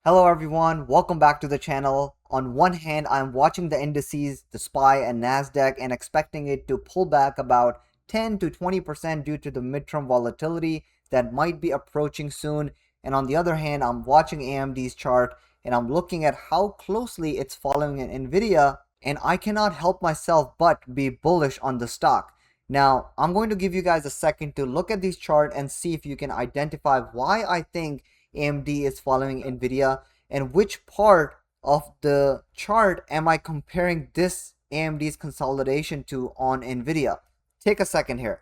Hello everyone, welcome back to the channel. On one hand, I'm watching the indices, the SPY and NASDAQ, and expecting it to pull back about 10 to 20% due to the midterm volatility that might be approaching soon. And on the other hand, I'm watching AMD's chart and I'm looking at how closely it's following an NVIDIA, and I cannot help myself but be bullish on the stock. Now, I'm going to give you guys a second to look at this chart and see if you can identify why I think AMD is following NVIDIA and which part of the chart am I comparing this AMD's consolidation to on NVIDIA. Take a second here.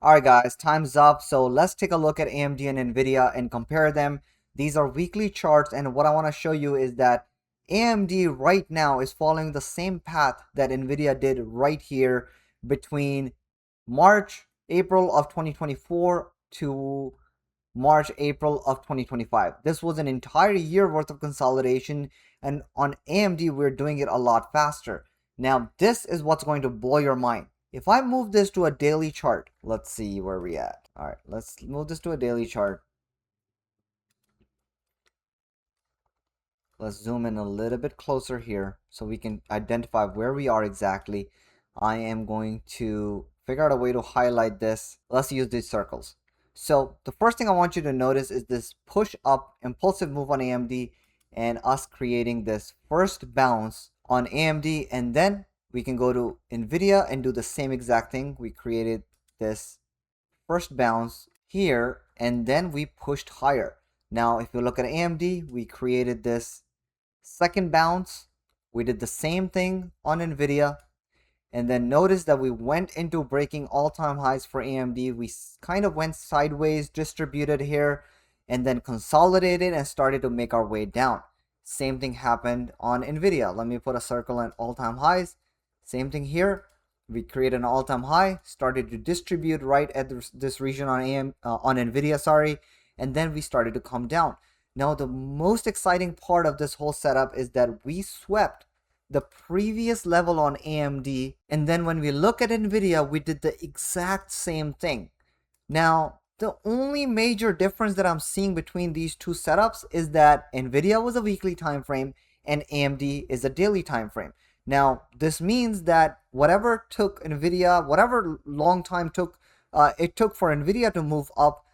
Alright guys, time's up. So let's take a look at AMD and NVIDIA and compare them. These are weekly charts, and what I want to show you is that AMD right now is following the same path that NVIDIA did right here between April of 2024 to April of 2025. This was an entire year worth of consolidation, and on AMD we're doing it a lot faster. Now this is what's going to blow your mind. If I move this to a daily chart, let's see where we at. All right, let's move this to a daily chart. Let's zoom in a little bit closer here so we can identify where we are exactly. I am going to figure out a way to highlight this. Let's use these circles. So the first thing I want you to notice is this push up impulsive move on AMD and us creating this first bounce on AMD, and then we can go to NVIDIA and do the same exact thing. We created this first bounce here and then we pushed higher. Now if you look at AMD, we created this second bounce. We did the same thing on NVIDIA, and then notice that we went into breaking all-time highs for AMD. We kind of went sideways, distributed here, and then consolidated and started to make our way down. Same thing happened on NVIDIA. Let me put a circle on all-time highs. Same thing here. We created an all-time high, started to distribute right at this region on NVIDIA, sorry, and then we started to come down. Now, the most exciting part of this whole setup is that we swept the previous level on AMD, and then when we look at NVIDIA, we did the exact same thing. Now, the only major difference that I'm seeing between these two setups is that NVIDIA was a weekly time frame and AMD is a daily time frame. Now, this means that whatever took NVIDIA, whatever long time it took for NVIDIA to move up,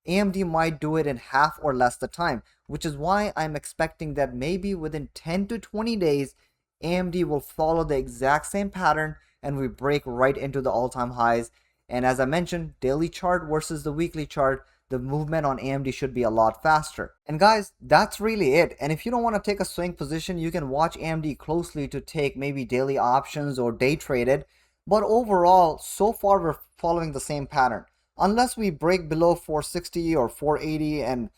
AMD might do it in half or less the time, which is why I'm expecting that maybe within 10 to 20 days, AMD will follow the exact same pattern and we break right into the all-time highs. And as I mentioned, daily chart versus the weekly chart, the movement on AMD should be a lot faster. And guys, that's really it. And if you don't want to take a swing position, you can watch AMD closely to take maybe daily options or day trade it. But overall, so far we're following the same pattern. Unless we break below 460 or 480 and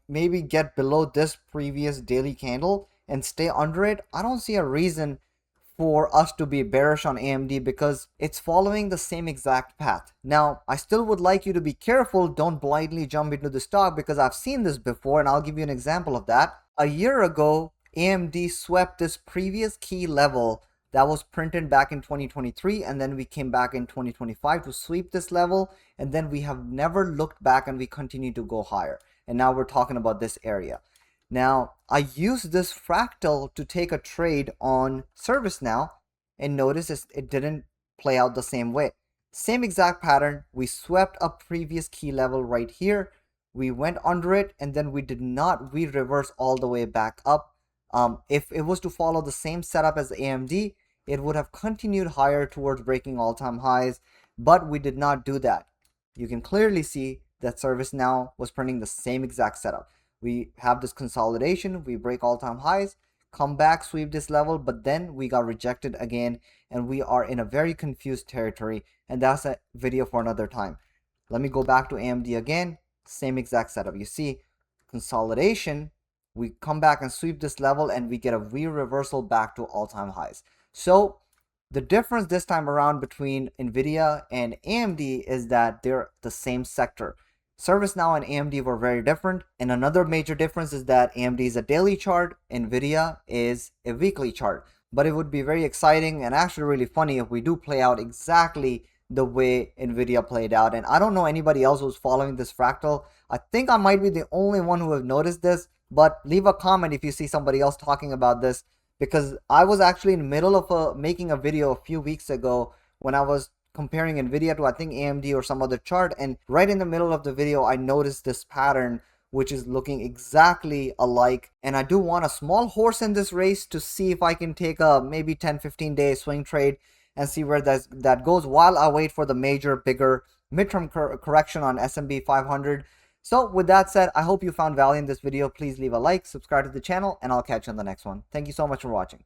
maybe get below this previous daily candle and stay under it, I don't see a reason for us to be bearish on AMD because it's following the same exact path. Now, I still would like you to be careful. Don't blindly jump into the stock because I've seen this before, and I'll give you an example of that. A year ago, AMD swept this previous key level that was printed back in 2023, and then we came back in 2025 to sweep this level, and then we have never looked back and we continue to go higher. And now we're talking about this area. Now, I used this fractal to take a trade on ServiceNow, and notice it didn't play out the same way. Same exact pattern. We swept a previous key level right here. We went under it, and then we did not reverse all the way back up. If it was to follow the same setup as AMD, it would have continued higher towards breaking all-time highs, but we did not do that. You can clearly see that ServiceNow was printing the same exact setup. We have this consolidation, we break all-time highs, come back, sweep this level, but then we got rejected again, and we are in a very confused territory, and that's a video for another time. Let me go back to AMD again, same exact setup. You see, consolidation, we come back and sweep this level, and we get a reversal back to all-time highs. So the difference this time around between NVIDIA and AMD is that they're the same sector. ServiceNow and AMD were very different, and another major difference is that AMD is a daily chart, NVIDIA is a weekly chart. But it would be very exciting and actually really funny if we do play out exactly the way NVIDIA played out. And I don't know anybody else who's following this fractal. I think I might be the only one who have noticed this, but leave a comment if you see somebody else talking about this, because I was actually in the middle of making a video a few weeks ago when I was comparing NVIDIA to I think AMD or some other chart, and right in the middle of the video I noticed this pattern which is looking exactly alike. And I do want a small horse in this race to see if I can take a maybe 10-15 day swing trade and see where that goes while I wait for the major bigger midterm correction on S&P 500. So with that said, I hope you found value in this video. Please leave a like, subscribe to the channel, and I'll catch you on the next one. Thank you so much for watching.